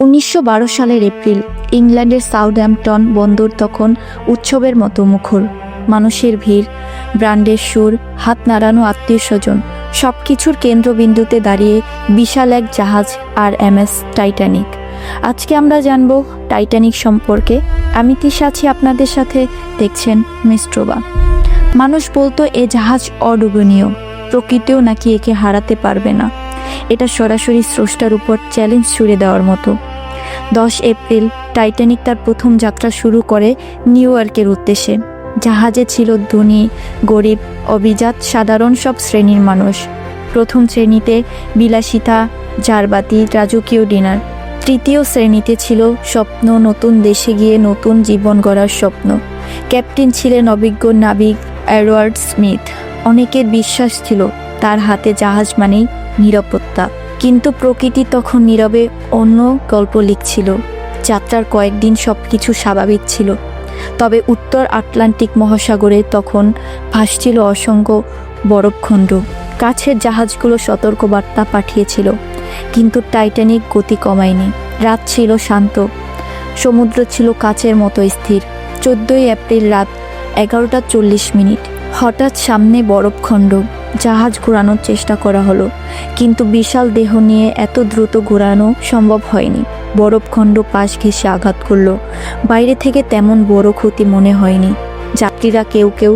1912 সালের এপ্রিল, ইংল্যান্ডের সাউথহ্যাম্পটন বন্দর তখন উৎসবের মতো মুখর। মানুষের ভিড়, ব্র্যান্ডের সুর, হাত নাড়ানো আত্মীয়স্বজন, সব কিছুর কেন্দ্রবিন্দুতে দাঁড়িয়ে বিশাল এক জাহাজ RMS টাইটানিক। আজকে আমরা জানব টাইটানিক সম্পর্কে। আমি তিশা আছি আপনাদের সাথে, দেখছেন মিস্ট্রোবা। মানুষ বলতো এ জাহাজ অডুবনীয়, প্রকৃতিও নাকি একে হারাতে পারবে না। এটা সরাসরি স্রষ্টার উপর চ্যালেঞ্জ ছুড়ে দেওয়ার মতো। 10 এপ্রিল টাইটানিক তার প্রথম যাত্রা শুরু করে নিউ ইয়র্কের উদ্দেশ্যে। জাহাজে ছিল ধনী, গরিব, অভিজাত, সাধারণ সব শ্রেণীর মানুষ। প্রথম শ্রেণীতে বিলাসিতা, ঝাড়বাতি, রাজকীয় ডিনার। তৃতীয় শ্রেণীতে ছিল স্বপ্ন, নতুন দেশে গিয়ে নতুন জীবন গড়ার স্বপ্ন। ক্যাপ্টেন ছিলেন অভিজ্ঞ নাবিক এডওয়ার্ড স্মিথ। অনেকের বিশ্বাস ছিল তার হাতে জাহাজ মানেই নিরাপত্তা। কিন্তু প্রকৃতি তখন নীরবে অন্য গল্প লিখছিল। যাত্রার কয়েকদিন সব কিছু স্বাভাবিক ছিল, তবে উত্তর আটলান্টিক মহাসাগরে তখন ভাসছিল অসংখ্য বরফখণ্ড। কাছের জাহাজগুলো সতর্কবার্তা পাঠিয়েছিল, কিন্তু টাইটানিক গতি কমায়নি। রাত ছিল শান্ত, সমুদ্র ছিল কাচের মতো স্থির। 14 এপ্রিল রাত 11:40। হঠাৎ সামনে বরফখণ্ড। জাহাজ ঘোরানোর চেষ্টা করা হলো, কিন্তু বিশাল দেহ নিয়ে এত দ্রুত ঘোরানো সম্ভব হয়নি। বরফখণ্ড পাশ ঘেঁষে আঘাত করলো। বাইরে থেকে তেমন বড় ক্ষতি মনে হয়নি। যাত্রীরা কেউ কেউ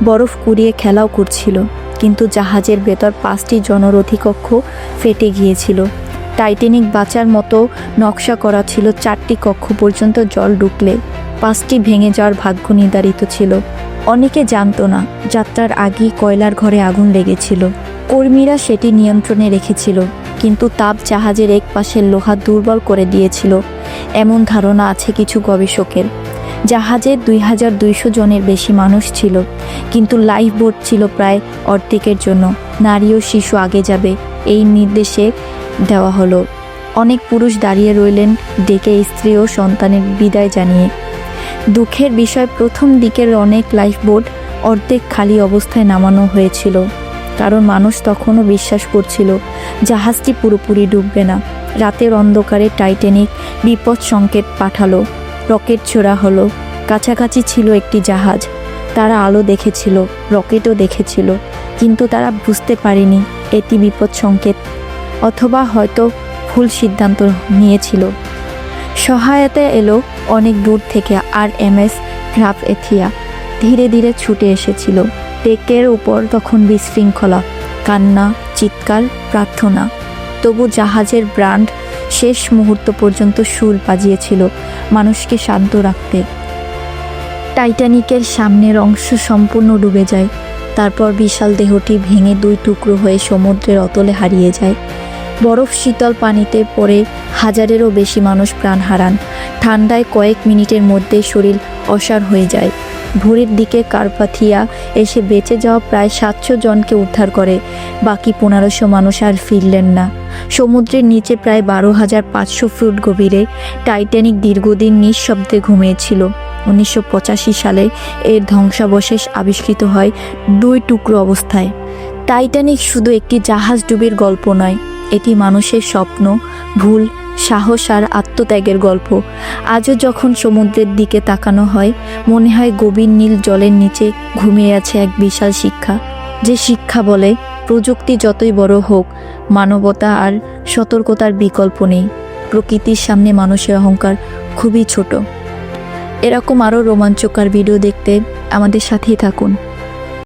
বরফ কুড়িয়ে খেলাও করছিল, কিন্তু জাহাজের ভেতর 5টি জনরোধী কক্ষ ফেটে গিয়েছিল। টাইটানিক বাঁচার মতো নকশা করা ছিল। 4টি কক্ষ পর্যন্ত জল ঢুকলে 5টি ভেঙে যাওয়ার ভাগ্য নির্ধারিত ছিল। অনেকে জানতো না যাত্রার আগেই কয়লার ঘরে আগুন লেগেছিল। কর্মীরা সেটি নিয়ন্ত্রণে রেখেছিল, কিন্তু তাপ জাহাজের এক পাশের লোহা দুর্বল করে দিয়েছিল, এমন ধারণা আছে কিছু গবেষকের। জাহাজে 2200 জনের বেশি মানুষ ছিল, কিন্তু লাইফ বোট ছিল প্রায় অর্ধেকের জন্য। নারী ও শিশু আগে যাবে এই নির্দেশে দেওয়া হলো। অনেক পুরুষ দাঁড়িয়ে রইলেন ডেকে, স্ত্রী ও সন্তানের বিদায় জানিয়ে। দুঃখের বিষয়, প্রথম দিকের অনেক লাইফবোট অর্ধেক খালি অবস্থায় নামানো হয়েছিল, কারণ মানুষ তখনও বিশ্বাস করছিল জাহাজটি পুরোপুরি ডুববে না। রাতের অন্ধকারে টাইটানিক বিপদ সংকেত পাঠালো। রকেট ছোড়া হলো। কাছাকাছি ছিল একটি জাহাজ। তারা আলো দেখেছিল, রকেটও দেখেছিল, কিন্তু তারা বুঝতে পারেনি এটি বিপদ সংকেত, অথবা হয়তো ভুল সিদ্ধান্ত নিয়েছিল। সহায়তা এলো অনেক দূর থেকে। RMS গ্রাফ-এথিয়া ধীরে ধীরে ছুটে এসেছিল। ডেকের উপর তখন বিশৃঙ্খলা, কান্না, চিৎকার, প্রার্থনা। তবু জাহাজের ব্র্যান্ড শেষ মুহূর্ত পর্যন্ত সুর বাজিয়েছিল মানুষকে শান্ত রাখতে। টাইটানিকের সামনের অংশ সম্পূর্ণ ডুবে যায়। তারপর বিশাল দেহটি ভেঙে 2 টুকরো হয়ে সমুদ্রের অতলে হারিয়ে যায়। বরফ শীতল পানিতে পড়ে হাজারেরও বেশি মানুষ প্রাণ হারান। ঠান্ডায় কয়েক মিনিটের মধ্যে শরীর অসাড় হয়ে যায়। ভোরের দিকে কার্পাথিয়া এসে বেঁচে যাওয়া প্রায় 700 জনকে উদ্ধার করে। বাকি 1500 মানুষ আর ফিরলেন না। সমুদ্রের নিচে প্রায় 12,500 ফুট গভীরে টাইটানিক দীর্ঘদিন নিঃশব্দে ঘুমিয়েছিল। 1985 সালে এর ধ্বংসাবশেষ আবিষ্কৃত হয় 2 টুকরো অবস্থায়। টাইটানিক শুধু একটি জাহাজ ডুবির গল্প নয়, এটি মানুষের স্বপ্ন, ভুল, সাহস আর আত্মত্যাগের গল্প। আজও যখন সমুদ্রের দিকে তাকানো হয়, মনে হয় গভীর নীল জলের নিচে ঘুমিয়ে আছে এক বিশাল শিক্ষা, যে শিক্ষা বলে প্রযুক্তি যতই বড় হোক, মানবতা আর সতর্কতার বিকল্প নেই। প্রকৃতির সামনে মানুষের অহংকার খুবই ছোট। এরকম আরও রোমাঞ্চকর ভিডিও দেখতে আমাদের সাথেই থাকুন।